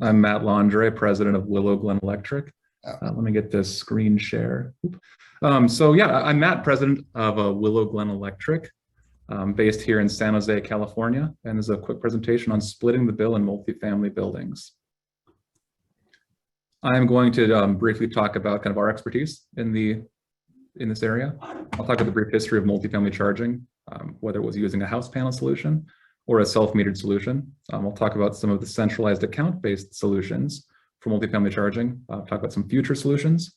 I'm Matt Londre, president of Willow, Glen Electric. Oh, Let me get this screen share. I'm Matt, president of Willow, Glen Electric, based here in San Jose, California. And there's a quick presentation on splitting the bill in multifamily buildings. I'm going to briefly talk about kind of our expertise in this area. I'll talk about the brief history of multifamily charging, whether it was using a house panel solution or a self-metered solution. We'll talk about some of the centralized account-based solutions for multifamily charging. Talk about some future solutions.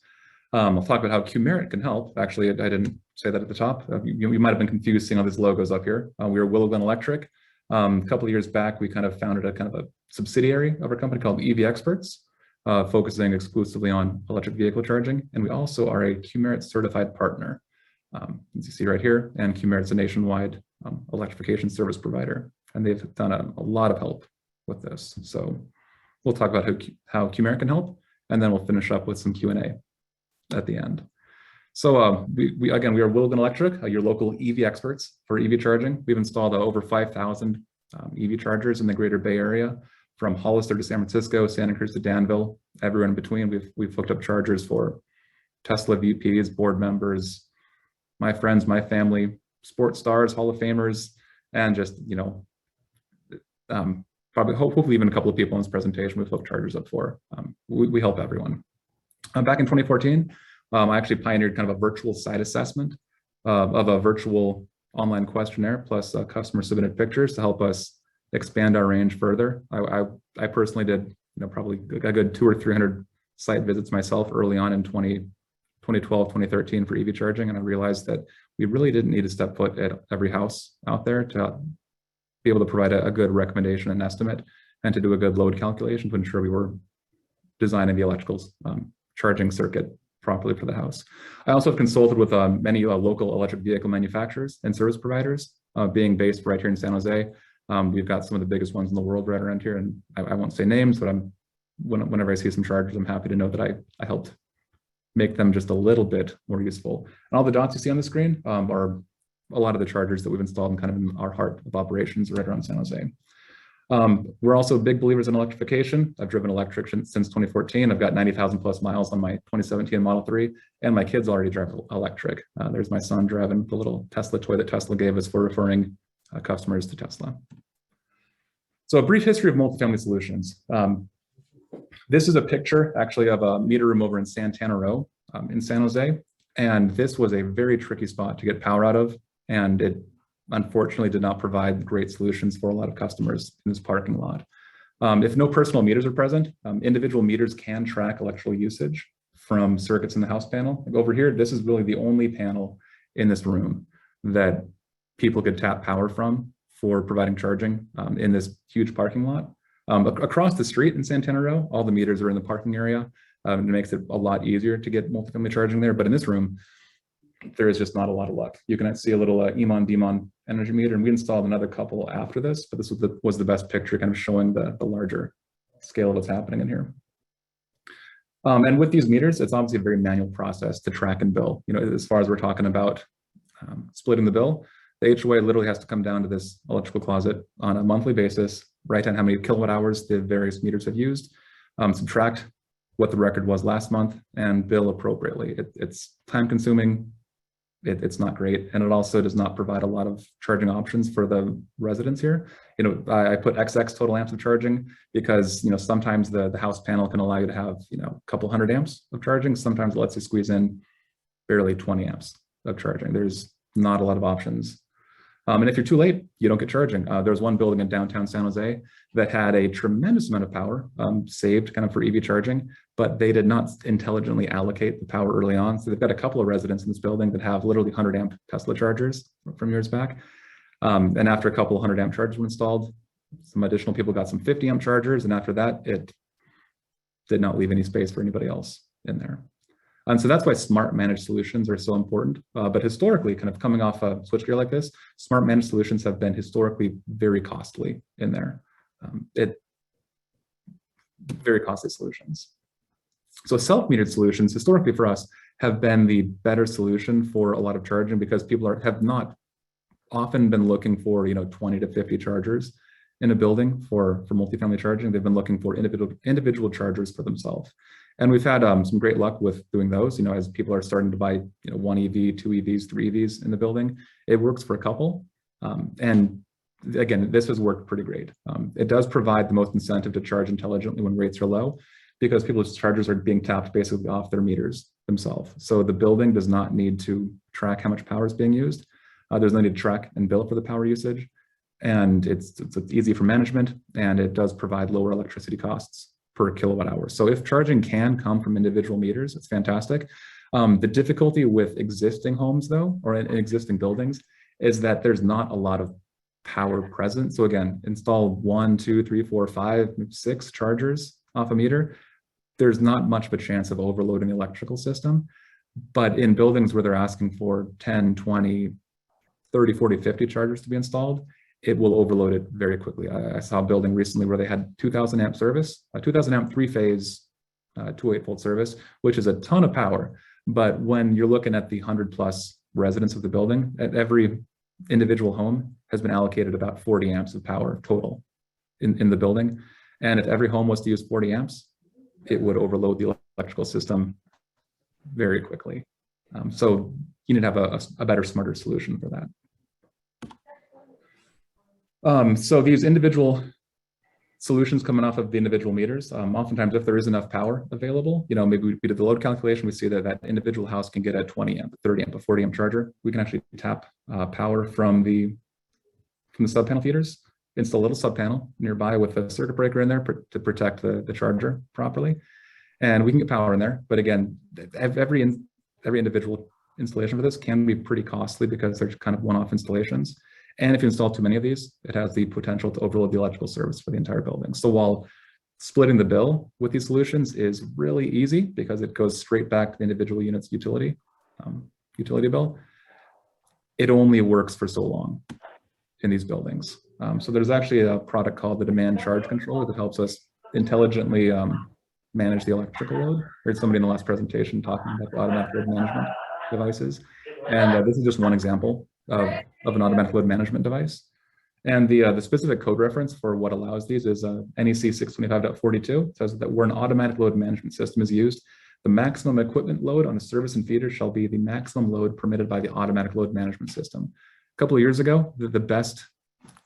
I'll talk about how Qmerit can help. Actually, I didn't say that at the top. You might have been confused seeing all these logos up here. We are Willow Glen Electric. A couple of years back, we kind of founded a kind of a subsidiary of our company called EV Experts, focusing exclusively on electric vehicle charging. And we also are a Qmerit certified partner, as you see right here. And Qmerit's a nationwide electrification service provider. And they've done a lot of help with this. So we'll talk about how Qmerit can help, and then we'll finish up with some Q&A at the end. So we are Willow Glen Electric, your local EV experts for EV charging. We've installed over 5,000 EV chargers in the greater Bay Area, from Hollister to San Francisco, Santa Cruz to Danville, everywhere in between. We've hooked up chargers for Tesla VPs, board members, my friends, my family, sports stars, Hall of Famers, and just, hopefully even a couple of people in this presentation we've hooked chargers up for. We help everyone. Back in 2014, I actually pioneered kind of a virtual site assessment of a virtual online questionnaire plus customer submitted pictures to help us expand our range further. I personally did, probably a good 200 or 300 site visits myself early on in 2012, 2013 for EV charging. And I realized that we really didn't need to step foot at every house out there to be able to provide a good recommendation and estimate, and to do a good load calculation to ensure we were designing the electrical charging circuit properly for the house. I also have consulted with many local electric vehicle manufacturers and service providers, being based right here in San Jose. We've got some of the biggest ones in the world right around here, and I won't say names, but whenever I see some chargers, I'm happy to know that I helped make them just a little bit more useful. And all the dots you see on the screen are a lot of the chargers that we've installed in kind of in our heart of operations right around San Jose. We're also big believers in electrification. I've driven electric since 2014. I've got 90,000 plus miles on my 2017 Model 3, and my kids already drive electric. There's my son driving the little Tesla toy that Tesla gave us for referring customers to Tesla. So a brief history of multifamily solutions. This is a picture actually of a meter room over in Santana Row in San Jose. And this was a very tricky spot to get power out of. And it unfortunately did not provide great solutions for a lot of customers in this parking lot. If no personal meters are present, individual meters can track electrical usage from circuits in the house panel. Like over here, this is really the only panel in this room that people could tap power from for providing charging in this huge parking lot. Across the street in Santana Row, all the meters are in the parking area. It makes it a lot easier to get multifamily charging there. But in this room, there is just not a lot of luck. You can see a little EMON, DEMON energy meter, and we installed another couple after this, but this was the best picture kind of showing the larger scale of what's happening in here. And with these meters, it's obviously a very manual process to track and bill. As far as we're talking about splitting the bill, the HOA literally has to come down to this electrical closet on a monthly basis, write down how many kilowatt hours the various meters have used, subtract what the record was last month, and bill appropriately. It's time consuming. It's not great, and it also does not provide a lot of charging options for the residents here. I put XX total amps of charging because sometimes the house panel can allow you to have a couple hundred amps of charging. Sometimes it lets you squeeze in barely 20 amps of charging. There's not a lot of options. And if you're too late, you don't get charging. There was one building in downtown San Jose that had a tremendous amount of power saved kind of for EV charging, but they did not intelligently allocate the power early on. So they've got a couple of residents in this building that have literally 100 amp Tesla chargers from years back. And after a couple of 100 amp chargers were installed, some additional people got some 50 amp chargers. And after that, it did not leave any space for anybody else in there. And so that's why smart managed solutions are so important. But historically, kind of coming off a switchgear like this, smart managed solutions have been historically very costly in there. Very costly solutions. So self-metered solutions, historically for us, have been the better solution for a lot of charging because people have not often been looking for 20 to 50 chargers in a building for multifamily charging. They've been looking for individual chargers for themselves. And we've had some great luck with doing those, as people are starting to buy, 1 EV, 2 EVs, 3 EVs in the building. It works for a couple. And again, this has worked pretty great. It does provide the most incentive to charge intelligently when rates are low, because people's chargers are being tapped basically off their meters themselves. So the building does not need to track how much power is being used. There's no need to track and bill for the power usage. And it's easy for management, and it does provide lower electricity costs per kilowatt hour. So if charging can come from individual meters, it's fantastic. The difficulty with existing homes, though, or in existing buildings, is that there's not a lot of power present. So again, install 1, 2, 3, 4, 5, 6 chargers off a meter. There's not much of a chance of overloading the electrical system. But in buildings where they're asking for 10, 20, 30, 40, 50 chargers to be installed, it will overload it very quickly. I saw a building recently where they had 2,000 amp service, a 2,000 amp 3-phase 208-volt service, which is a ton of power. But when you're looking at the 100+ residents of the building, every individual home has been allocated about 40 amps of power total in the building. And if every home was to use 40 amps, it would overload the electrical system very quickly. So you need to have a better, smarter solution for that. So these individual solutions coming off of the individual meters, oftentimes if there is enough power available, maybe we did the load calculation, we see that that individual house can get a 20 amp, a 30 amp, a 40 amp charger. We can actually tap power from the sub-panel feeders, install a little sub-panel nearby with a circuit breaker in there to protect the charger properly. And we can get power in there. But again, every individual installation for this can be pretty costly because they're kind of one-off installations. And if you install too many of these, it has the potential to overload the electrical service for the entire building. So while splitting the bill with these solutions is really easy because it goes straight back to the individual unit's utility bill, it only works for so long in these buildings. So there's actually a product called the demand charge controller that helps us intelligently manage the electrical load. I heard somebody in the last presentation talking about the automatic load management devices. And this is just one example of an automatic load management device. And the specific code reference for what allows these is NEC 625.42. It says that where an automatic load management system is used, the maximum equipment load on a service and feeder shall be the maximum load permitted by the automatic load management system. A couple of years ago, the best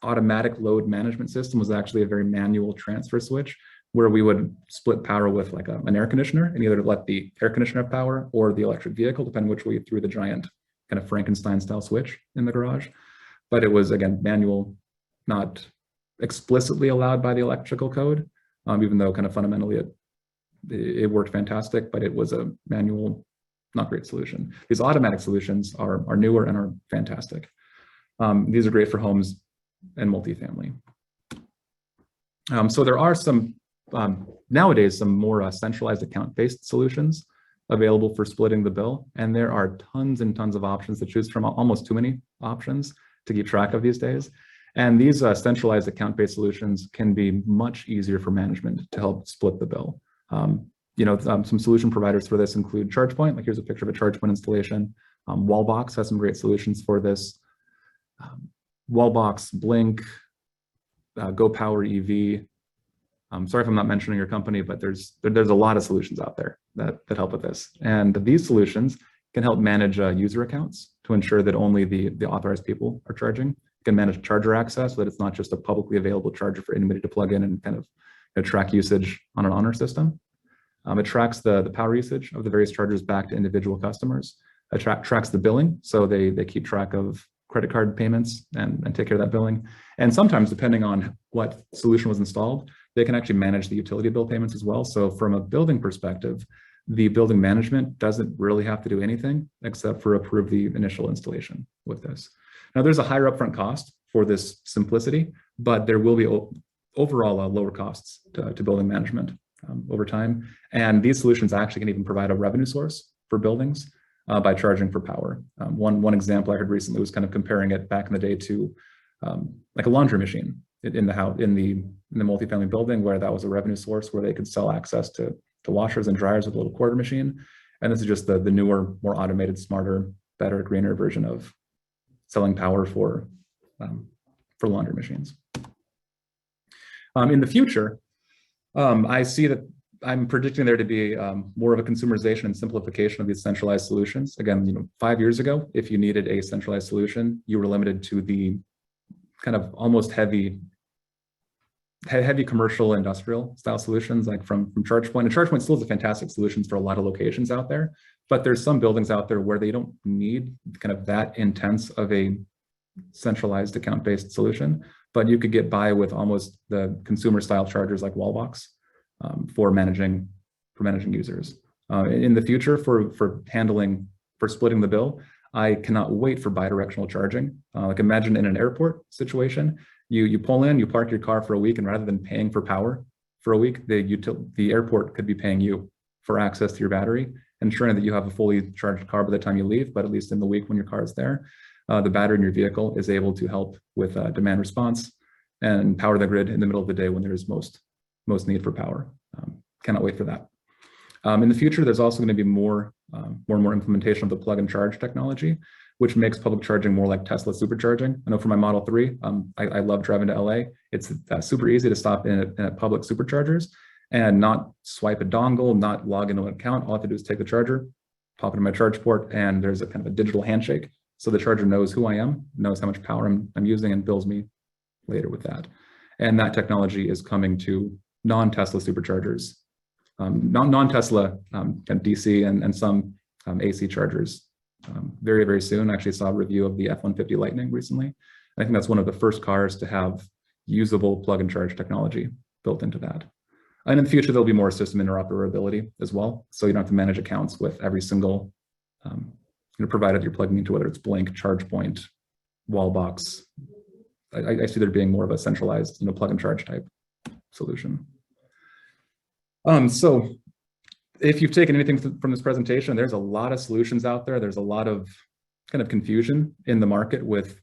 automatic load management system was actually a very manual transfer switch, where we would split power with like an air conditioner and either let the air conditioner have power or the electric vehicle, depending which way you threw the giant kind of Frankenstein style switch in the garage. But it was, again, manual, not explicitly allowed by the electrical code, even though kind of fundamentally it worked fantastic, but it was a manual, not great solution. These automatic solutions are newer and are fantastic. These are great for homes and multifamily. So there are some, nowadays, some more centralized account-based solutions available for splitting the bill. And there are tons and tons of options to choose from, almost too many options to keep track of these days. And these centralized account-based solutions can be much easier for management to help split the bill. Some solution providers for this include ChargePoint, like here's a picture of a ChargePoint installation. Wallbox has some great solutions for this. Wallbox, Blink, Go Power EV. I'm sorry if I'm not mentioning your company, but there's a lot of solutions out there that help with this. And these solutions can help manage user accounts to ensure that only the authorized people are charging. You can manage charger access so that it's not just a publicly available charger for anybody to plug in and kind of track usage on an honor system. It tracks the power usage of the various chargers back to individual customers. It tracks the billing, so they keep track of credit card payments and take care of that billing. And sometimes, depending on what solution was installed, they can actually manage the utility bill payments as well. So from a building perspective, the building management doesn't really have to do anything except for approve the initial installation with this. Now, there's a higher upfront cost for this simplicity, but there will be overall lower costs to building management over time. And these solutions actually can even provide a revenue source for buildings by charging for power. One example I heard recently was kind of comparing it back in the day to like a laundry machine in the house, in the multifamily building, where that was a revenue source where they could sell access to washers and dryers with a little quarter machine. And this is just the newer, more automated, smarter, better, greener version of selling power for laundry machines. In the future, I see that I'm predicting there to be more of a consumerization and simplification of these centralized solutions. Again, 5 years ago, if you needed a centralized solution, you were limited to the kind of almost heavy commercial industrial style solutions, like from ChargePoint. And ChargePoint still is a fantastic solution for a lot of locations out there, but there's some buildings out there where they don't need kind of that intense of a centralized account-based solution, but you could get by with almost the consumer style chargers like Wallbox for managing users. In the future, for splitting the bill, I cannot wait for bidirectional charging. Like imagine in an airport situation, you pull in, you park your car for a week, and rather than paying for power for a week, the airport could be paying you for access to your battery, ensuring that you have a fully charged car by the time you leave, but at least in the week when your car is there, the battery in your vehicle is able to help with demand response and power the grid in the middle of the day when there's most need for power. Cannot wait for that. In the future, there's also going to be more and more implementation of the plug and charge technology, which makes public charging more like Tesla supercharging. I know for my Model 3, I love driving to LA. It's super easy to stop in at public superchargers and not swipe a dongle, not log into an account. All I have to do is take the charger, pop it in my charge port, and there's a kind of a digital handshake. So the charger knows who I am, knows how much power I'm using, and bills me later with that. And that technology is coming to non-Tesla superchargers, non-Tesla kind of DC and some AC chargers very, very soon. I actually saw a review of the F-150 Lightning recently. I think that's one of the first cars to have usable plug and charge technology built into that. And in the future, there'll be more system interoperability as well. So you don't have to manage accounts with every single provider that you're plugging into, whether it's Blink, ChargePoint, Wallbox. I see there being more of a centralized, plug and charge type solution. So if you've taken anything from this presentation, there's a lot of solutions out there. There's a lot of kind of confusion in the market with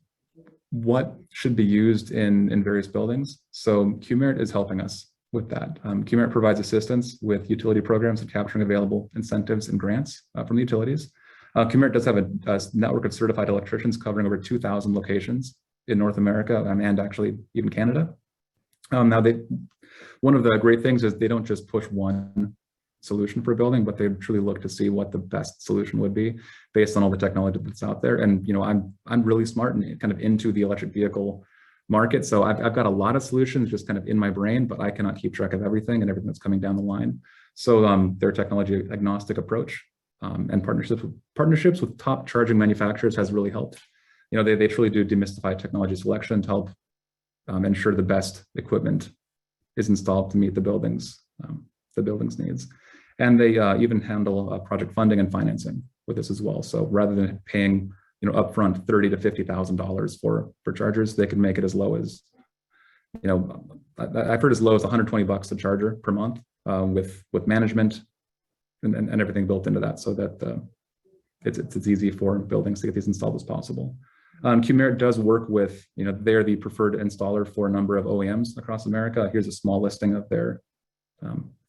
what should be used in various buildings. So QMerit is helping us with that. QMerit provides assistance with utility programs and capturing available incentives and grants from the utilities. QMerit does have a network of certified electricians covering over 2,000 locations in North America and actually even Canada. Now, one of the great things is they don't just push one solution for a building, but they truly look to see what the best solution would be based on all the technology that's out there. And I'm really smart and kind of into the electric vehicle market, so I've got a lot of solutions just kind of in my brain, but I cannot keep track of everything and everything that's coming down the line. So their technology agnostic approach and partnerships with top charging manufacturers has really helped. They truly do demystify technology selection to help ensure the best equipment is installed to meet the building's needs. And they even handle project funding and financing with this as well. So rather than paying upfront $30,000 to $50,000 for chargers, they can make it as low as, I've heard as low as $120 a charger per month with management and everything built into that, so that it's easy for buildings to get these installed as possible. QMerit does work with, they're the preferred installer for a number of OEMs across America. Here's a small listing of their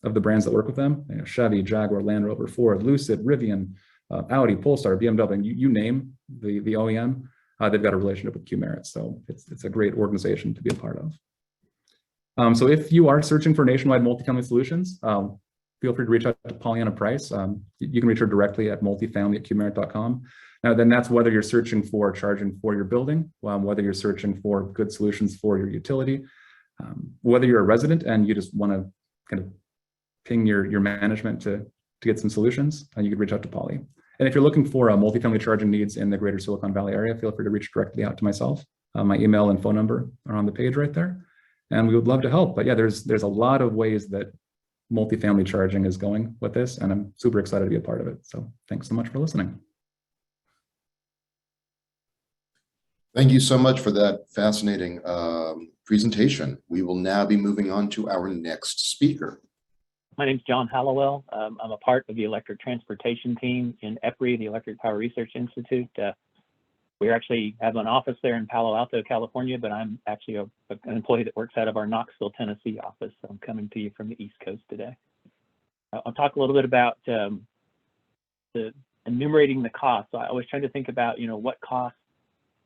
of the brands that work with them: Chevy, Jaguar, Land Rover, Ford, Lucid, Rivian, Audi, Polestar, BMW. You name the OEM, they've got a relationship with QMerit. So it's a great organization to be a part of. So if you are searching for nationwide multifamily solutions, feel free to reach out to Pollyanna Price. You can reach her directly at multifamily@qmerit.com. Now, then that's whether you're searching for charging for your building, whether you're searching for good solutions for your utility, whether you're a resident and you just want to kind of ping your management to get some solutions, you can reach out to Polly. And if you're looking for multifamily charging needs in the greater Silicon Valley area, feel free to reach directly out to myself. My email and phone number are on the page right there, and we would love to help. But yeah, there's a lot of ways that multifamily charging is going with this, and I'm super excited to be a part of it. So thanks so much for listening. Thank you so much for that fascinating presentation. We will now be moving on to our next speaker. My name is John Halliwell. I'm a part of the electric transportation team in EPRI, the Electric Power Research Institute. We actually have an office there in Palo Alto, California, but I'm actually an employee that works out of our Knoxville, Tennessee office. So I'm coming to you from the East Coast today. I'll talk a little bit about the enumerating the cost. So I was trying to think about, what costs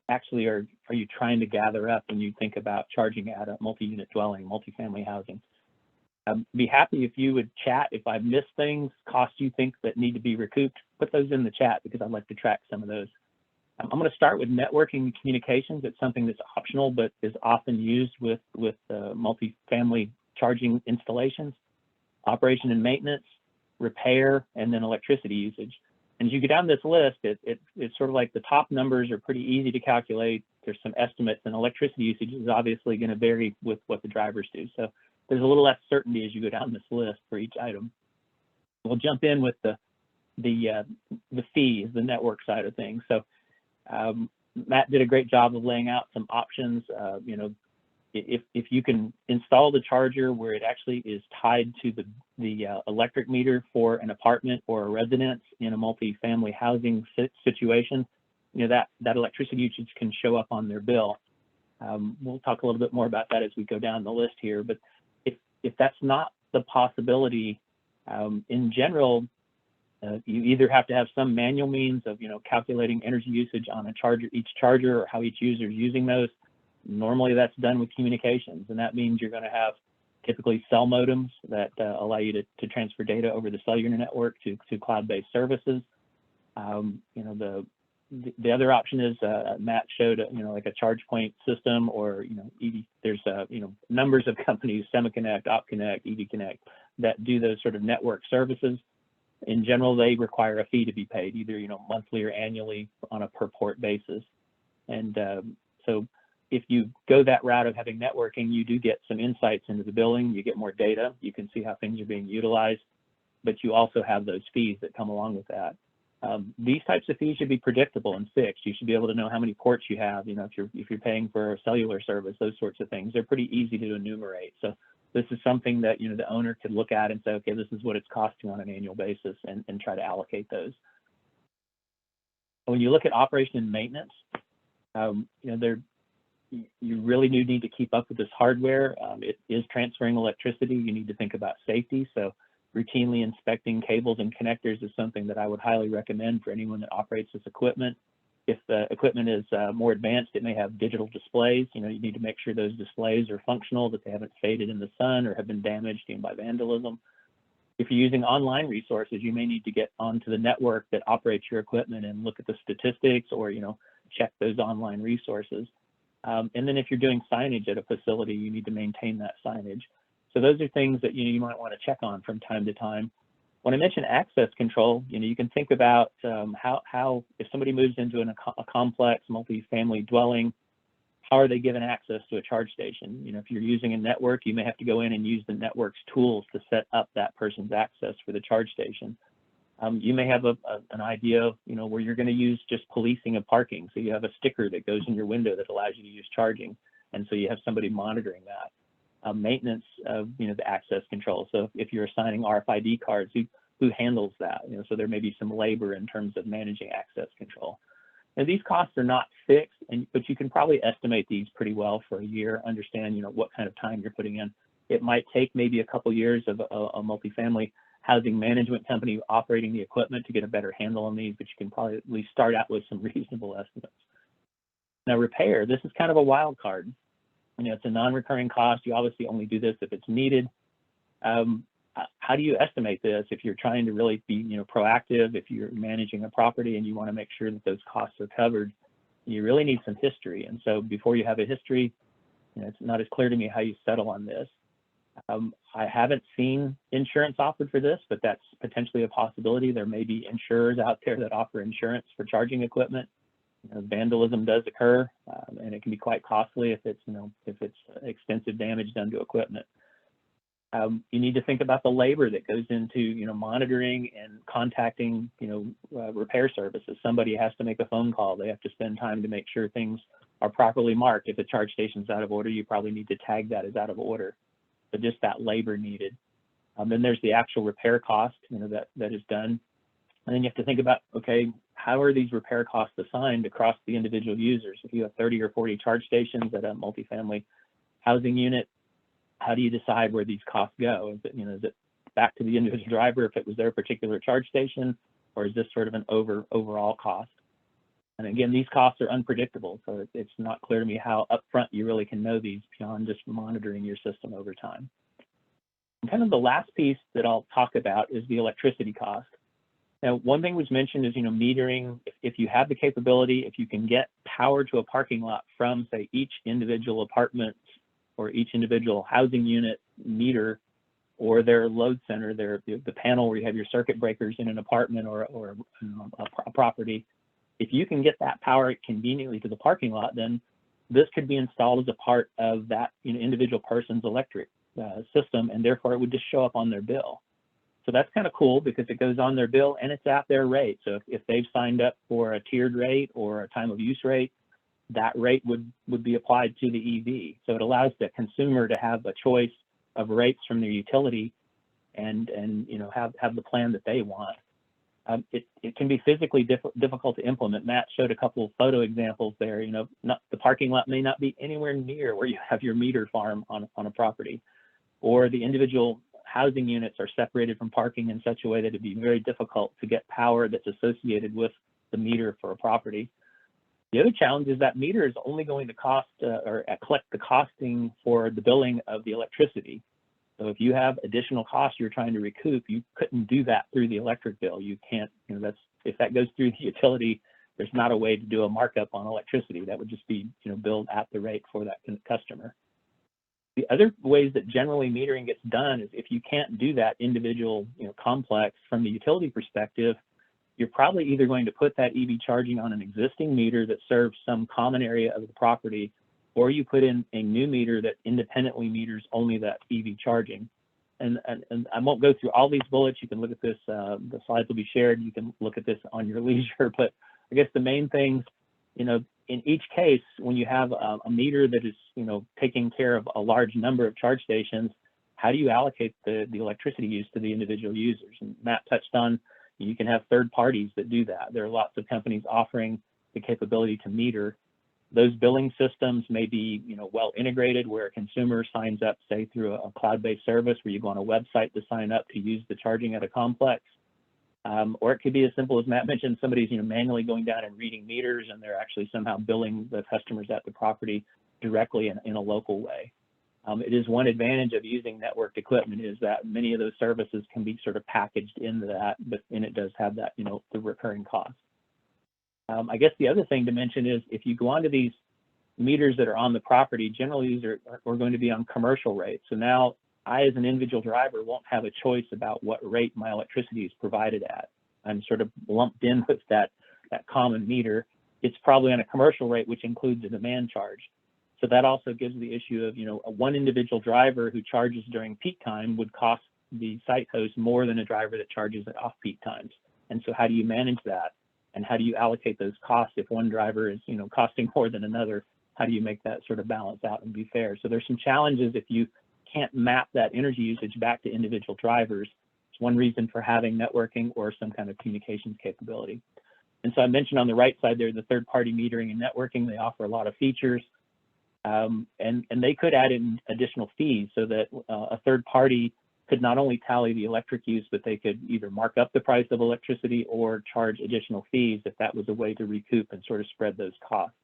actually are you trying to gather up when you think about charging at a multi-unit dwelling, multifamily housing? Be happy if you would chat. If I've missed things, costs you think that need to be recouped, put those in the chat because I'd like to track some of those. I'm going to start with networking and communications. It's something that's optional, but is often used with multifamily charging installations, operation and maintenance, repair, and then electricity usage. And as you go down this list, it's sort of like the top numbers are pretty easy to calculate. There's some estimates, and electricity usage is obviously going to vary with what the drivers do. So there's a little less certainty as you go down this list for each item. We'll jump in with the fees, the network side of things. So Matt did a great job of laying out some options. You know, if you can install the charger where it actually is tied to the electric meter for an apartment or a residence in a multifamily housing situation, you know, that electricity usage can show up on their bill. We'll talk a little bit more about that as we go down the list here. But if that's not the possibility, in general, you either have to have some manual means of, you know, calculating energy usage on a charger, each charger, or how each user is using those. Normally that's done with communications, and that means you're going to have typically cell modems that allow you to transfer data over the cellular network to cloud-based services. You know, the other option is Matt showed, you know, like a charge point system, or, you know, there's you know, numbers of companies, SemiConnect, OpConnect, EVConnect, that do those sort of network services. In general, they require a fee to be paid, either, you know, monthly or annually on a per port basis. And so if you go that route of having networking, you do get some insights into the billing, you get more data, you can see how things are being utilized, but you also have those fees that come along with that. These types of fees should be predictable and fixed. You should be able to know how many ports you have, you know, if you're paying for a cellular service, those sorts of things. They're pretty easy to enumerate. So this is something that, you know, the owner could look at and say, okay, this is what it's costing on an annual basis, and try to allocate those. When you look at operation and maintenance, you know, you really do need to keep up with this hardware. It is transferring electricity. You need to think about safety. So routinely inspecting cables and connectors is something that I would highly recommend for anyone that operates this equipment. If the equipment is more advanced, it may have digital displays. You know, you need to make sure those displays are functional, that they haven't faded in the sun or have been damaged, you know, by vandalism. If you're using online resources, you may need to get onto the network that operates your equipment and look at the statistics, or, you know, check those online resources. And then if you're doing signage at a facility, you need to maintain that signage. So those are things that you might want to check on from time to time. When I mention access control, you know, you can think about how if somebody moves into a complex multifamily dwelling, how are they given access to a charge station? You know, if you're using a network, you may have to go in and use the network's tools to set up that person's access for the charge station. You may have an idea of, you know, where you're going to use just policing of parking. So you have a sticker that goes in your window that allows you to use charging. And so you have somebody monitoring that. Maintenance of, you know, the access control. So if you're assigning RFID cards, who handles that? You know, so there may be some labor in terms of managing access control. Now, these costs are not fixed, but you can probably estimate these pretty well for a year, understand, you know, what kind of time you're putting in. It might take maybe a couple years of a multifamily housing management company operating the equipment to get a better handle on these, but you can probably at least start out with some reasonable estimates. Now, repair, this is kind of a wild card. You know, it's a non-recurring cost. You obviously only do this if it's needed. How do you estimate this if you're trying to really be, you know, proactive, if you're managing a property and you want to make sure that those costs are covered? You really need some history. And so before you have a history, you know, it's not as clear to me how you settle on this. I haven't seen insurance offered for this, but that's potentially a possibility. There may be insurers out there that offer insurance for charging equipment. You know, vandalism does occur, and it can be quite costly if it's, you know, if it's extensive damage done to equipment. You need to think about the labor that goes into, you know, monitoring and contacting, you know, repair services. Somebody has to make a phone call. They have to spend time to make sure things are properly marked. If the charge station's out of order, you probably need to tag that as out of order. But just that labor needed. Then there's the actual repair cost, you know, that is done. And then you have to think about, okay, how are these repair costs assigned across the individual users? If you have 30 or 40 charge stations at a multifamily housing unit, how do you decide where these costs go? Is it, you know, is it back to the individual driver if it was their particular charge station, or is this sort of an overall cost? And again, these costs are unpredictable, so it's not clear to me how upfront you really can know these beyond just monitoring your system over time. And kind of the last piece that I'll talk about is the electricity cost. Now, one thing was mentioned is, metering. If you have the capability, if you can get power to a parking lot from, say, each individual apartment or each individual housing unit meter, or their load center, the panel where you have your circuit breakers in an apartment or a property, if you can get that power conveniently to the parking lot, then this could be installed as a part of that individual person's electric system, and therefore it would just show up on their bill. So that's kind of cool because it goes on their bill and it's at their rate. So if they've signed up for a tiered rate or a time of use rate, that rate would be applied to the EV. So it allows the consumer to have a choice of rates from their utility and have the plan that they want. It can be physically difficult to implement. Matt showed a couple of photo examples there. The parking lot may not be anywhere near where you have your meter farm on a property, or the individual housing units are separated from parking in such a way that it'd be very difficult to get power that's associated with the meter for a property. The other challenge is that meter is only going to cost or collect the costing for the billing of the electricity. So if you have additional costs you're trying to recoup, you couldn't do that through the electric bill. You can't, if that goes through the utility, there's not a way to do a markup on electricity. That would just be, billed at the rate for that customer. The other ways that generally metering gets done is if you can't do that individual, complex from the utility perspective, you're probably either going to put that EV charging on an existing meter that serves some common area of the property, or you put in a new meter that independently meters only that EV charging. And I won't go through all these bullets. You can look at this, the slides will be shared. You can look at this on your leisure, but I guess the main things, in each case, when you have a meter that is, taking care of a large number of charge stations, how do you allocate the electricity use to the individual users? And Matt touched on, you can have third parties that do that. There are lots of companies offering the capability to meter. Those billing systems may be, well integrated, where a consumer signs up, say, through a cloud-based service where you go on a website to sign up to use the charging at a complex. Or it could be as simple as Matt mentioned, somebody's manually going down and reading meters, and they're actually somehow billing the customers at the property directly in a local way. It is one advantage of using networked equipment is that many of those services can be sort of packaged into that, and it does have that, the recurring cost. I guess the other thing to mention is if you go onto these meters that are on the property, generally these are going to be on commercial rates. So now I, as an individual driver, won't have a choice about what rate my electricity is provided at. I'm sort of lumped in with that common meter. It's probably on a commercial rate, which includes a demand charge. So that also gives the issue of, one individual driver who charges during peak time would cost the site host more than a driver that charges at off-peak times. And so how do you manage that? And how do you allocate those costs if one driver is, costing more than another? How do you make that sort of balance out and be fair? So there's some challenges if you can't map that energy usage back to individual drivers. It's one reason for having networking or some kind of communications capability. And so I mentioned on the right side there, the third-party metering and networking, they offer a lot of features. And they could add in additional fees so that a third party could not only tally the electric use, but they could either mark up the price of electricity or charge additional fees if that was a way to recoup and sort of spread those costs.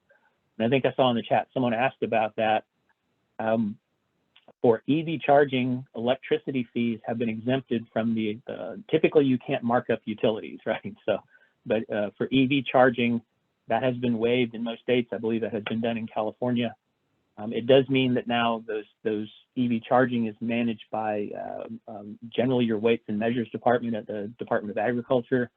And I think I saw in the chat, someone asked about that. For EV charging, electricity fees have been exempted from typically you can't mark up utilities, right? So, but for EV charging, that has been waived in most states. I believe that has been done in California. It does mean that now those EV charging is managed by generally your weights and measures department at the Department of Agriculture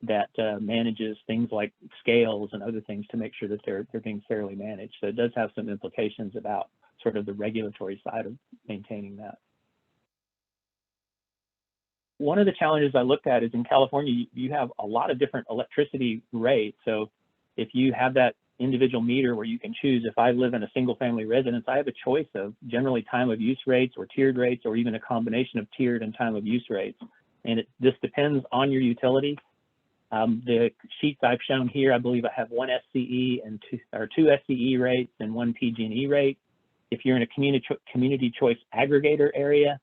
that manages things like scales and other things to make sure that they're being fairly managed. So it does have some implications about sort of the regulatory side of maintaining that. One of the challenges I looked at is in California, you have a lot of different electricity rates. So if you have that individual meter where you can choose, if I live in a single family residence, I have a choice of generally time of use rates or tiered rates, or even a combination of tiered and time of use rates. And this depends on your utility. The sheets I've shown here, I believe I have one SCE and two SCE rates and one PG&E rate. If you're in a community choice aggregator area,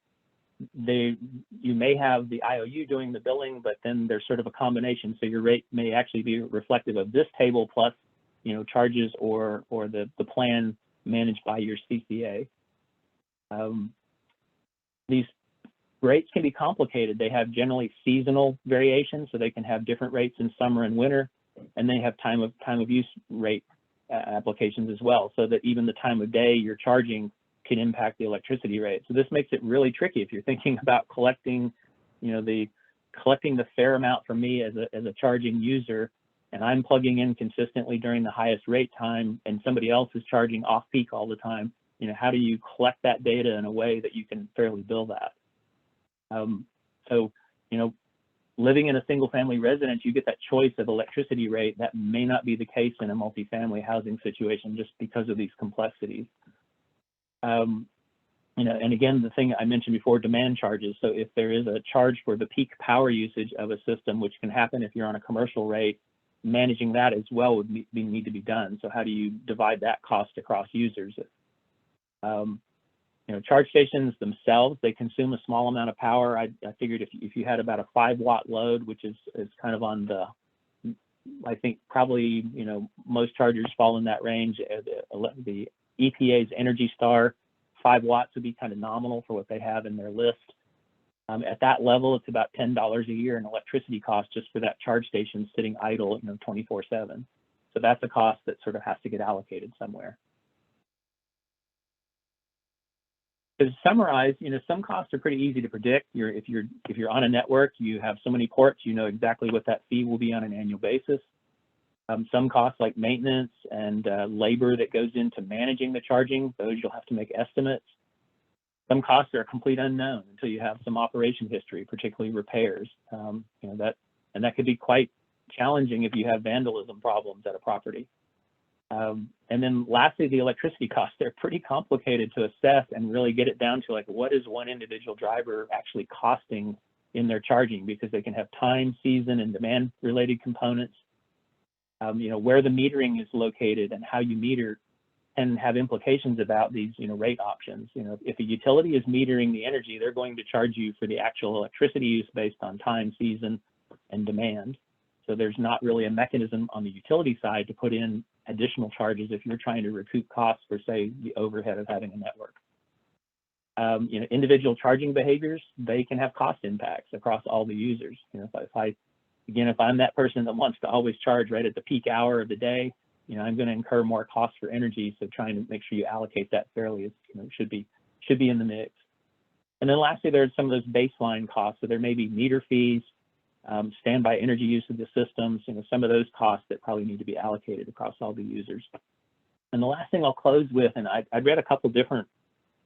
you may have the IOU doing the billing, but then there's sort of a combination. So your rate may actually be reflective of this table plus, charges or the plan managed by your CCA. These rates can be complicated. They have generally seasonal variations, so they can have different rates in summer and winter, and they have time of use rate applications as well, so that even the time of day you're charging can impact the electricity rate. So this makes it really tricky if you're thinking about collecting, collecting the fair amount from me as a charging user, and I'm plugging in consistently during the highest rate time, and somebody else is charging off peak all the time. How do you collect that data in a way that you can fairly bill that? So, living in a single family residence, you get that choice of electricity rate. That may not be the case in a multifamily housing situation just because of these complexities. And again, the thing I mentioned before, demand charges. So if there is a charge for the peak power usage of a system, which can happen if you're on a commercial rate, managing that as well would need to be done. So how do you divide that cost across users? Charge stations themselves, they consume a small amount of power. I figured if you had about a 5-watt load, which is kind of on the, I think probably, most chargers fall in that range. The EPA's Energy Star, 5 watts would be kind of nominal for what they have in their list. At that level, it's about $10 a year in electricity costs just for that charge station sitting idle, 24/7. So that's a cost that sort of has to get allocated somewhere. To summarize, some costs are pretty easy to predict. If you're on a network, you have so many ports, you know exactly what that fee will be on an annual basis. Some costs like maintenance and labor that goes into managing the charging, those you'll have to make estimates. Some costs are a complete unknown until you have some operation history, particularly repairs. That could be quite challenging if you have vandalism problems at a property. And then lastly, the electricity costs, they're pretty complicated to assess and really get it down to like, what is one individual driver actually costing in their charging, because they can have time, season, and demand related components. Where the metering is located and how you meter and have implications about these, rate options. If a utility is metering the energy, they're going to charge you for the actual electricity use based on time, season, and demand. So there's not really a mechanism on the utility side to put in additional charges if you're trying to recoup costs for, say, the overhead of having a network. Individual charging behaviors, they can have cost impacts across all the users. If I'm that person that wants to always charge right at the peak hour of the day, I'm going to incur more costs for energy. So trying to make sure you allocate that fairly is, should be in the mix. And then lastly, there's some of those baseline costs. So there may be meter fees, standby energy use of the systems, some of those costs that probably need to be allocated across all the users. And the last thing I'll close with, and I read a couple different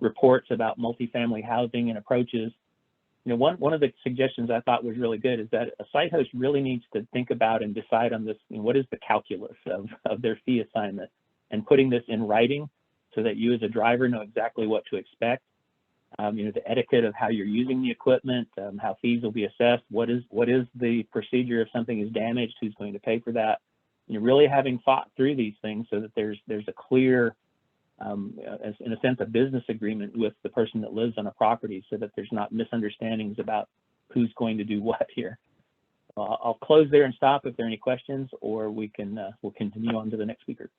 reports about multifamily housing and approaches. One of the suggestions I thought was really good is that a site host really needs to think about and decide on this, what is the calculus of their fee assignment, and putting this in writing so that you as a driver know exactly what to expect. The etiquette of how you're using the equipment, how fees will be assessed, what is the procedure if something is damaged, who's going to pay for that. Really having thought through these things so that there's a clear, in a sense, a business agreement with the person that lives on a property, so that there's not misunderstandings about who's going to do what here. I'll close there and stop if there are any questions, or we'll continue on to the next speaker.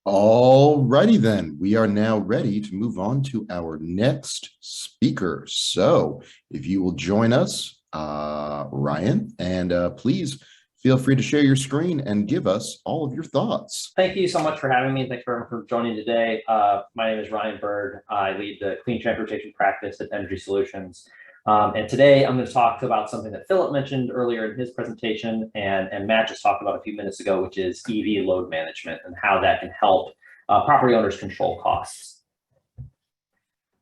All righty then, we are now ready to move on to our next speaker. So if you will join us, Ryan, and please feel free to share your screen and give us all of your thoughts. Thank you so much for having me. Thanks for joining today. My name is Ryan Bird. I lead the clean transportation practice at Energy Solutions. And today I'm going to talk about something that Philip mentioned earlier in his presentation, and Matt just talked about a few minutes ago, which is EV load management and how that can help property owners control costs.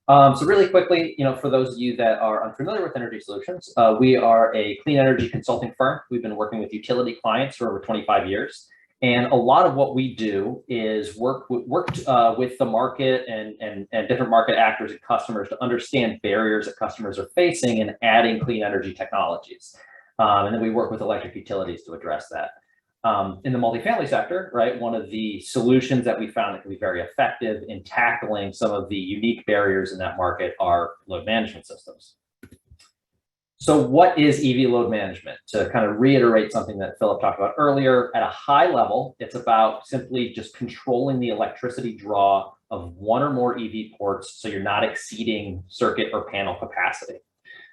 So really quickly, for those of you that are unfamiliar with Energy Solutions, we are a clean energy consulting firm. We've been working with utility clients for over 25 years. And a lot of what we do is work with the market and different market actors and customers to understand barriers that customers are facing in adding clean energy technologies. And then we work with electric utilities to address that. In the multifamily sector, right, one of the solutions that we found that can be very effective in tackling some of the unique barriers in that market are load management systems. So what is EV load management? To kind of reiterate something that Philip talked about earlier, at a high level, it's about simply just controlling the electricity draw of one or more EV ports so you're not exceeding circuit or panel capacity.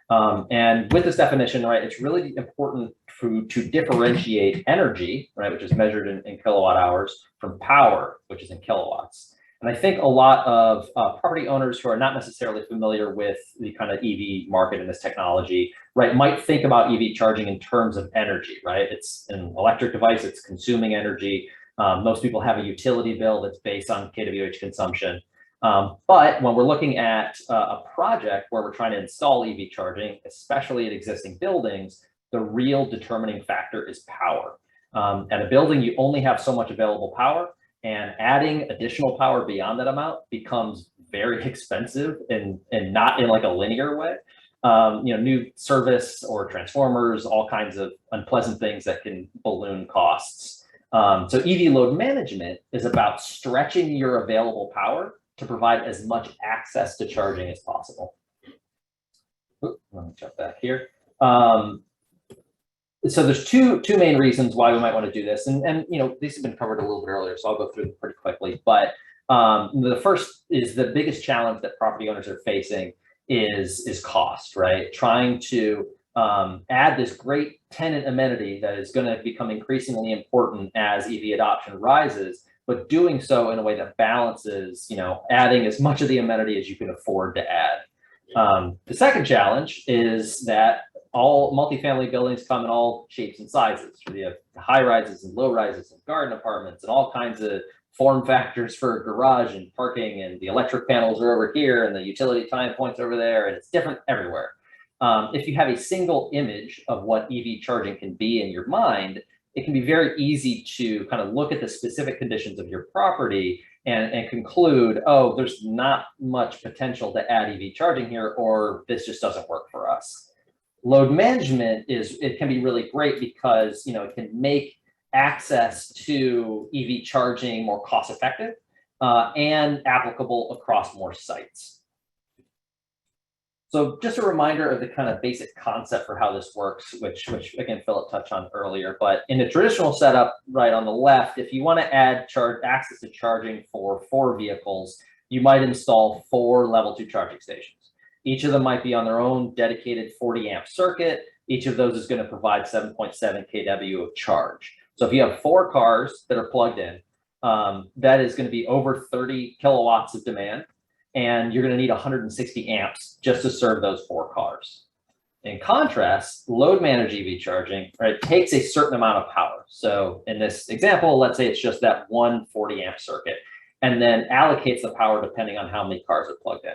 And with this definition, right, it's really important to differentiate energy, right, which is measured in kilowatt hours, from power, which is in kilowatts. And I think a lot of property owners who are not necessarily familiar with the kind of EV market and this technology, right, might think about EV charging in terms of energy, right? It's an electric device, it's consuming energy. Most people have a utility bill that's based on kWh consumption. But when we're looking at a project where we're trying to install EV charging, especially at existing buildings, the real determining factor is power. At a building, you only have so much available power, and adding additional power beyond that amount becomes very expensive and not in like a linear way. New service or transformers, all kinds of unpleasant things that can balloon costs. So EV load management is about stretching your available power to provide as much access to charging as possible. Oops, let me jump back here. So there's two main reasons why we might want to do this, and these have been covered a little bit earlier, so I'll go through them pretty quickly. But the first is the biggest challenge that property owners are facing is cost, right? Trying to add this great tenant amenity that is going to become increasingly important as EV adoption rises, but doing so in a way that balances, adding as much of the amenity as you can afford to add. The second challenge is that all multifamily buildings come in all shapes and sizes. We have high rises and low rises and garden apartments and all kinds of form factors for garage and parking, and the electric panels are over here and the utility time points over there, and it's different everywhere. If you have a single image of what EV charging can be in your mind, it can be very easy to kind of look at the specific conditions of your property and conclude, oh, there's not much potential to add EV charging here, or this just doesn't work for us. Load management it can be really great because it can make access to EV charging more cost effective and applicable across more sites. So just a reminder of the kind of basic concept for how this works, which again, Philip touched on earlier. But in a traditional setup, right on the left, if you want to add access to charging for 4 vehicles, you might install 4 level 2 charging stations. Each of them might be on their own dedicated 40 amp circuit. Each of those is going to provide 7.7 kW of charge. So if you have 4 cars that are plugged in, that is going to be over 30 kilowatts of demand. And you're going to need 160 amps just to serve those 4 cars. In contrast, load managed EV charging, right, takes a certain amount of power. So in this example, let's say it's just that one 40 amp circuit, and then allocates the power depending on how many cars are plugged in.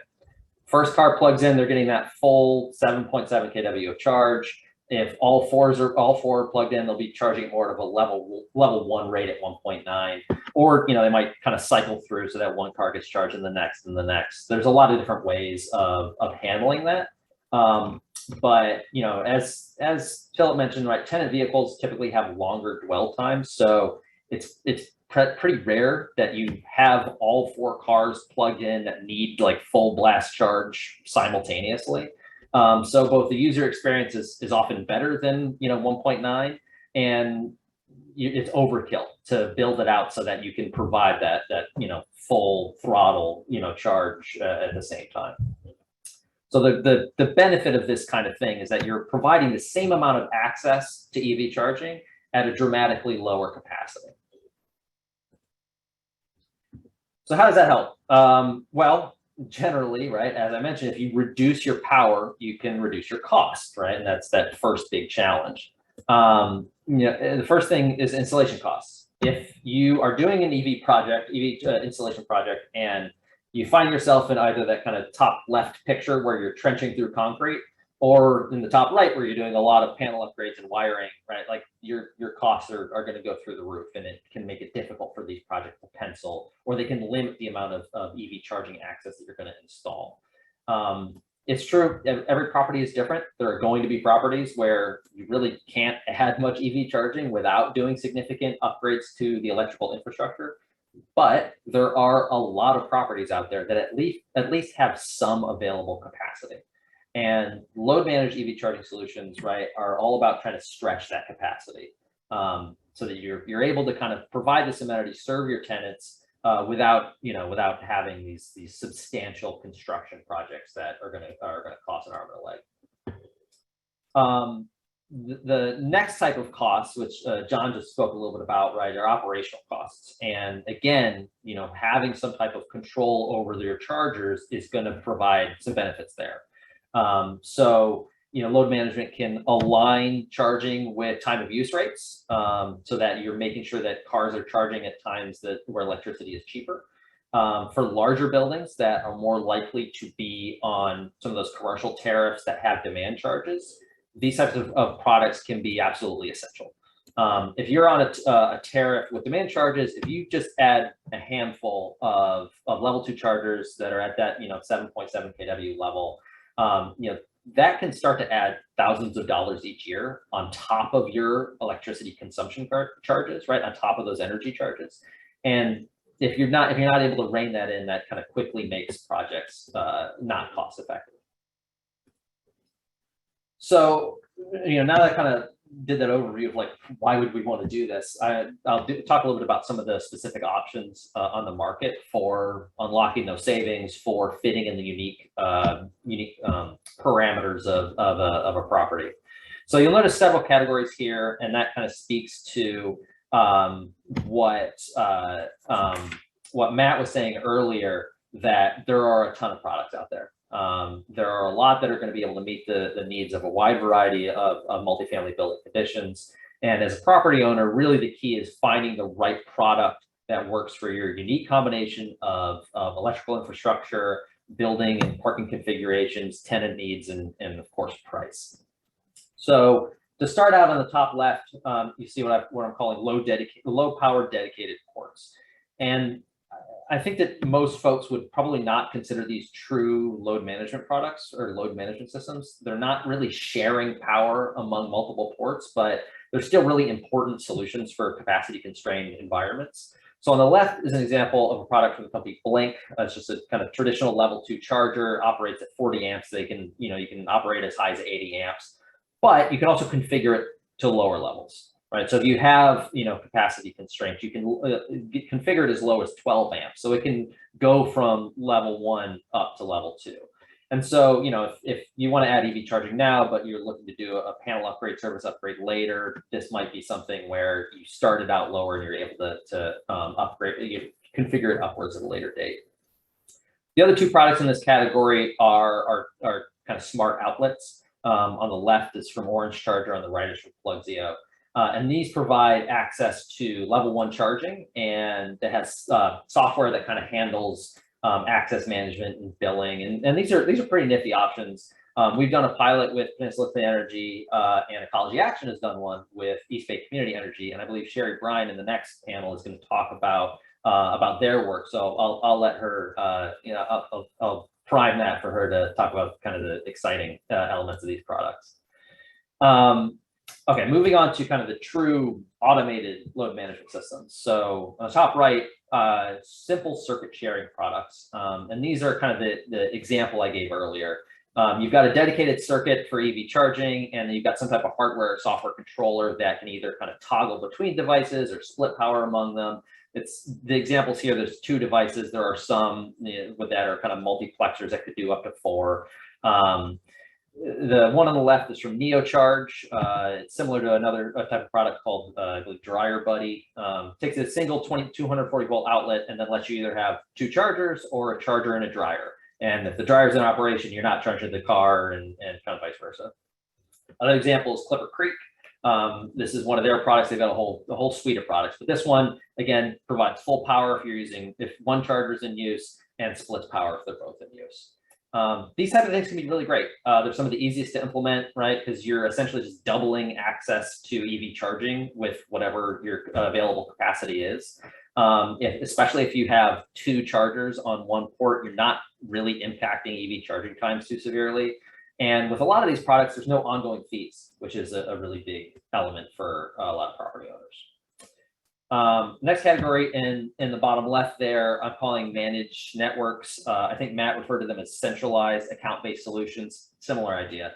First car plugs in, they're getting that full 7.7 kW of charge. If all 4 are plugged in, they'll be charging more of a level 1 rate at 1.9, or they might kind of cycle through so that one car gets charged and the next and the next. There's a lot of different ways of handling that. But as Philip mentioned, right, tenant vehicles typically have longer dwell times, so it's pretty rare that you have all 4 cars plugged in that need like full blast charge simultaneously. So both the user experience is often better than 1.9, and it's overkill to build it out so that you can provide that full throttle charge at the same time. So the benefit of this kind of thing is that you're providing the same amount of access to EV charging at a dramatically lower capacity. So how does that help? Well, generally, right, as I mentioned, if you reduce your power, you can reduce your cost, right? And that's that first big challenge. The first thing is installation costs. If you are doing an EV installation project, and you find yourself in either that kind of top left picture where you're trenching through concrete, or in the top right where you're doing a lot of panel upgrades and wiring, right? Like your costs are going to go through the roof, and it can make it difficult for these projects to pencil, or they can limit the amount of EV charging access that you're going to install. It's true, every property is different. There are going to be properties where you really can't add much EV charging without doing significant upgrades to the electrical infrastructure. But there are a lot of properties out there that at least have some available capacity. And load managed EV charging solutions, right, are all about trying to stretch that capacity, so that you're able to kind of provide this amenity, serve your tenants, without having these substantial construction projects that are gonna cost an arm and a leg. The next type of costs, which John just spoke a little bit about, right, are operational costs. And again, having some type of control over your chargers is going to provide some benefits there. So load management can align charging with time of use rates, so that you're making sure that cars are charging at times where electricity is cheaper. For larger buildings that are more likely to be on some of those commercial tariffs that have demand charges, these types of products can be absolutely essential. If you're on a tariff with demand charges, if you just add a handful of level 2 chargers that are at that 7.7 kW level, that can start to add thousands of dollars each year on top of your electricity consumption charges, right, on top of those energy charges. And if you're not able to rein that in, that kind of quickly makes projects not cost effective. So, now that I kind of did that overview of like, why would we want to do this? I'll talk a little bit about some of the specific options on the market for unlocking those savings, for fitting in the unique parameters of a property. So you'll notice several categories here, and that kind of speaks to what Matt was saying earlier, that there are a ton of products out there. There are a lot that are going to be able to meet the needs of a wide variety of multifamily building conditions. And as a property owner, really the key is finding the right product that works for your unique combination of electrical infrastructure, building and parking configurations, tenant needs, and of course, price. So to start out on the top left, you see what I'm calling low power dedicated ports. And I think that most folks would probably not consider these true load management products or load management systems. They're not really sharing power among multiple ports, but they're still really important solutions for capacity constrained environments. So on the left is an example of a product from the company Blink. It's just a kind of traditional level 2 charger, operates at 40 amps. They can, you can operate as high as 80 amps, but you can also configure it to lower levels. Right, so if you have capacity constraints, you can configure it as low as 12 amps, so it can go from level 1 up to level 2. And so if you want to add EV charging now, but you're looking to do a panel upgrade, service upgrade later, this might be something where you started out lower and you're able to upgrade, you configure it upwards at a later date. The other two products in this category are kind of smart outlets. On the left is from Orange Charger, on the right is from Plugzio. And these provide access to level 1 charging, and it has software that kind of handles access management and billing. And these are pretty nifty options. We've done a pilot with Peninsula Clean Energy, and Ecology Action has done one with East Bay Community Energy. And I believe Sherry Bryan in the next panel is going to talk about their work. So I'll let her, I'll prime that for her to talk about kind of the exciting elements of these products. Okay, moving on to kind of the true automated load management systems. So on the top right, simple circuit sharing products. And these are kind of the example I gave earlier. You've got a dedicated circuit for EV charging, and then you've got some type of hardware or software controller that can either kind of toggle between devices or split power among them. It's the examples here, there's 2 devices. There are some with that are kind of multiplexers that could do up to 4. The one on the left is from NeoCharge. It's similar to another type of product called, I believe, Dryer Buddy. Takes a single 240 volt outlet and then lets you either have 2 chargers or a charger and a dryer. And if the dryer's in operation, you're not charging the car, and kind of vice versa. Another example is Clipper Creek. This is one of their products. They've got a whole suite of products, but this one again provides full power if one charger is in use, and splits power if they're both in use. These type of things can be really great. They're some of the easiest to implement, right? Because you're essentially just doubling access to EV charging with whatever your available capacity is. Especially if you have two chargers on one port, you're not really impacting EV charging times too severely. And with a lot of these products, there's no ongoing fees, which is a really big element for a lot of property owners. Next category in the bottom left there, I'm calling managed networks. I think Matt referred to them as centralized account-based solutions, similar idea.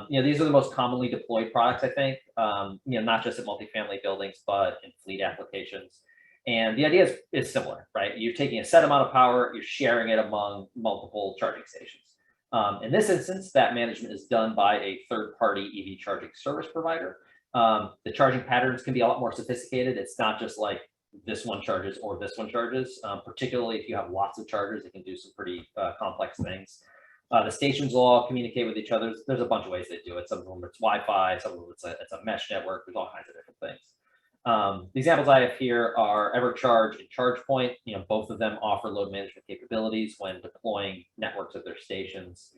These are the most commonly deployed products, I think, not just at multifamily buildings, but in fleet applications. And the idea is similar, right? You're taking a set amount of power, you're sharing it among multiple charging stations. In this instance, that management is done by a third-party EV charging service provider. The charging patterns can be a lot more sophisticated. It's not just like this one charges or this one charges, particularly if you have lots of chargers, it can do some pretty complex things. The stations will all communicate with each other. There's a bunch of ways they do it. Some of them it's Wi-Fi, some of them it's a mesh network. There's all kinds of different things. The examples I have here are EverCharge and ChargePoint. Both of them offer load management capabilities when deploying networks of their stations.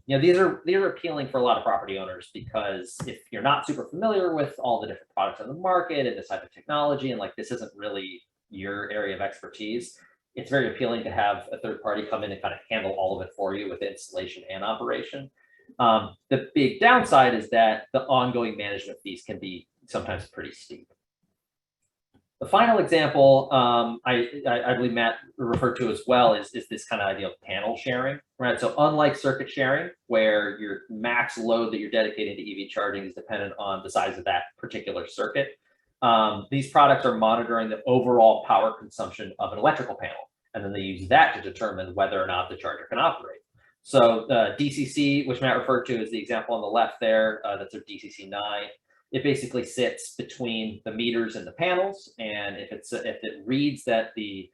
These are appealing for a lot of property owners because if you're not super familiar with all the different products on the market and this type of technology, and like this isn't really your area of expertise, it's very appealing to have a third party come in and kind of handle all of it for you with installation and operation. The big downside is that the ongoing management fees can be sometimes pretty steep. The final example I believe Matt referred to as well is this kind of idea of panel sharing, right? So unlike circuit sharing, where your max load that you're dedicating to EV charging is dependent on the size of that particular circuit, these products are monitoring the overall power consumption of an electrical panel, and then they use that to determine whether or not the charger can operate. So DCC, which Matt referred to as the example on the left there, that's a DCC 9. It basically sits between the meters and the panels, and if it reads that the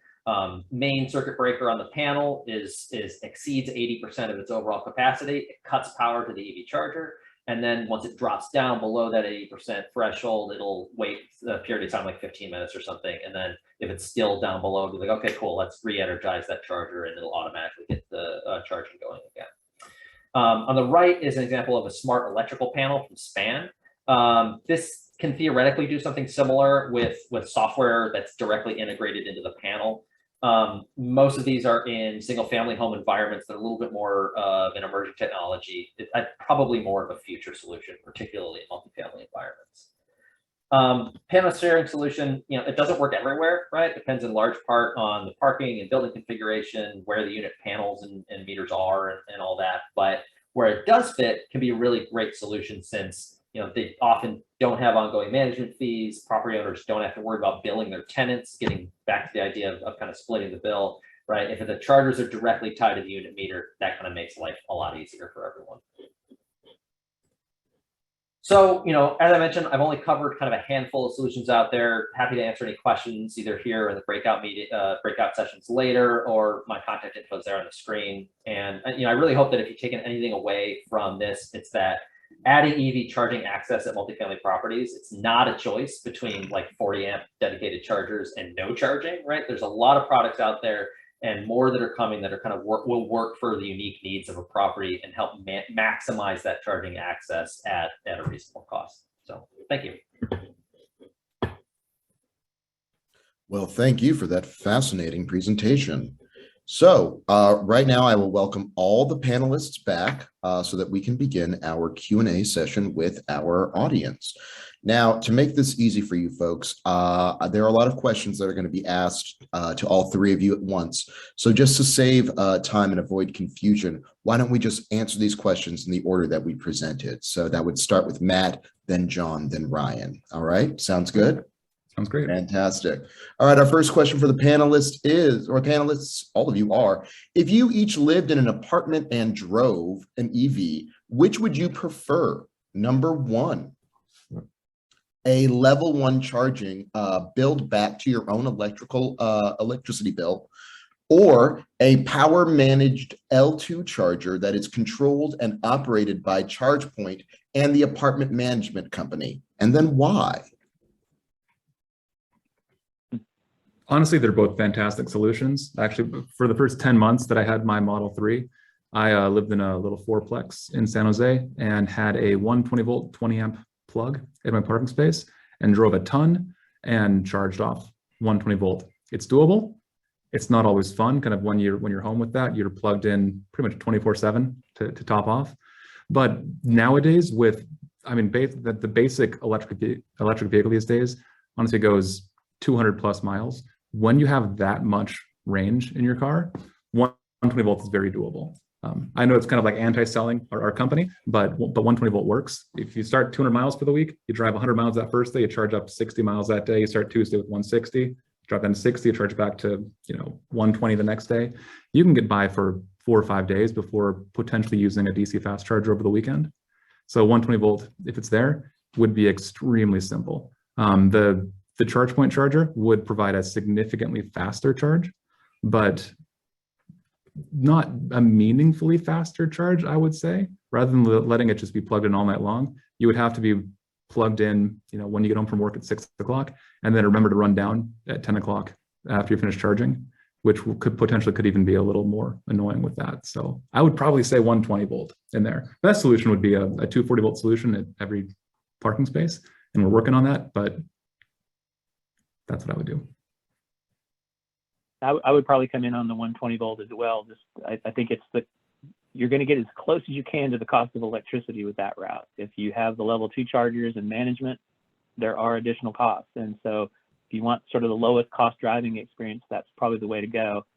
main circuit breaker on the panel exceeds 80% of its overall capacity, it cuts power to the EV charger. And then once it drops down below that 80% threshold, it'll wait a period of time, like 15 minutes or something. And then if it's still down below, it'll be like, okay, cool, let's re-energize that charger, and it'll automatically get the charging going again. On the right is an example of a smart electrical panel from Span. This can theoretically do something similar with software that's directly integrated into the panel. Most of these are in single family home environments that are a little bit more of an emerging technology. Probably more of a future solution, particularly in multifamily environments. Panel sharing solution, it doesn't work everywhere, right? It depends in large part on the parking and building configuration, where the unit panels and meters are and all that. But where it does fit can be a really great solution, since they often don't have ongoing management fees. Property owners don't have to worry about billing their tenants, getting back to the idea of kind of splitting the bill, right? If the chargers are directly tied to the unit meter, that kind of makes life a lot easier for everyone. So, as I mentioned, I've only covered kind of a handful of solutions out there. Happy to answer any questions either here or in the breakout sessions later, or my contact info is there on the screen. And I really hope that if you've taken anything away from this, it's that adding EV charging access at multifamily properties, it's not a choice between like 40 amp dedicated chargers and no charging, right? There's a lot of products out there, and more that are coming that are kind of will work for the unique needs of a property and help maximize that charging access at a reasonable cost. So thank you. Well, thank you for that fascinating presentation. So right now I will welcome all the panelists back so that we can begin our Q&A session with our audience. Now, to make this easy for you folks, there are a lot of questions that are going to be asked to all three of you at once. So just to save time and avoid confusion, why don't we just answer these questions in the order that we presented? So that would start with Matt, then John, then Ryan. All right, sounds good? Sounds great. Fantastic. All right, our first question for the panelists is, or panelists, all of you are, if you each lived in an apartment and drove an EV, which would you prefer? Number one, a level 1 charging billed back to your own electricity bill, or a power managed L2 charger that is controlled and operated by ChargePoint and the apartment management company, and then why? Honestly, they're both fantastic solutions. Actually, for the first 10 months that I had my Model 3, I lived in a little fourplex in San Jose and had a 120 volt, 20 amp plug in my parking space and drove a ton and charged off 120 volt. It's doable. It's not always fun. Kind of when you're home with that, you're plugged in pretty much 24/7 to top off. But nowadays, with the basic electric vehicle these days honestly goes 200 plus miles. When you have that much range in your car, 120 volts is very doable. I know it's kind of like anti-selling our company, but 120 volt works. If you start 200 miles for the week, you drive 100 miles that first day, you charge up 60 miles that day. You start Tuesday with 160, drop down to 60, charge back to 120 the next day. You can get by for 4 or 5 days before potentially using a DC fast charger over the weekend. So 120 volt, if it's there, would be extremely simple. The charge point charger would provide a significantly faster charge, but not a meaningfully faster charge, I would say. Rather than letting it just be plugged in all night long, you would have to be plugged in, when you get home from work at 6 o'clock, and then remember to run down at 10 o'clock after you finish charging, which could even be a little more annoying with that. So I would probably say 120 volt in there. Best solution would be a 240 volt solution at every parking space, and we're working on that, but that's what I would do. I would probably come in on the 120 volt as well. I think you're going to get as close as you can to the cost of electricity with that route. If you have the level 2 chargers and management, there are additional costs. And so if you want sort of the lowest cost driving experience, that's probably the way to go.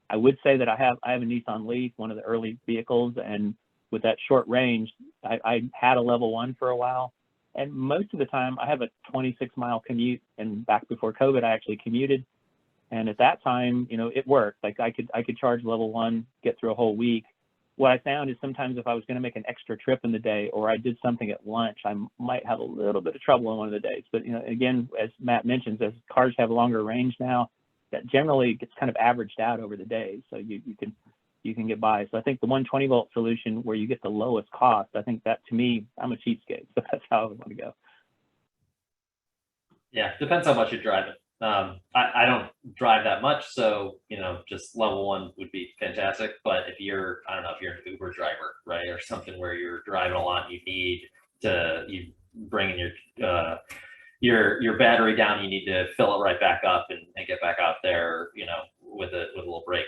I would say that I have a Nissan Leaf, one of the early vehicles, and with that short range, I had a level 1 for a while. And most of the time I have a 26-mile commute, and back before COVID, I actually commuted. And at that time, it worked. Like I could charge level 1, get through a whole week. What I found is sometimes if I was going to make an extra trip in the day, or I did something at lunch, I might have a little bit of trouble on one of the days. But again, as Matt mentions, as cars have longer range now, that generally gets kind of averaged out over the day. So you can get by. So I think the 120 volt solution, where you get the lowest cost, I think that, to me, I'm a cheapskate, so that's how I would want to go. Yeah, depends how much you're driving. I don't drive that much, so just level 1 would be fantastic. But if you're, I don't know, if you're an Uber driver, right, or something where you're driving a lot, you bring in your battery down, you need to fill it right back up and get back out there, with a little break,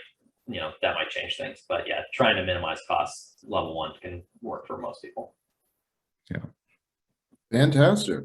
that might change things. But yeah, trying to minimize costs, level 1 can work for most people. Yeah. Fantastic.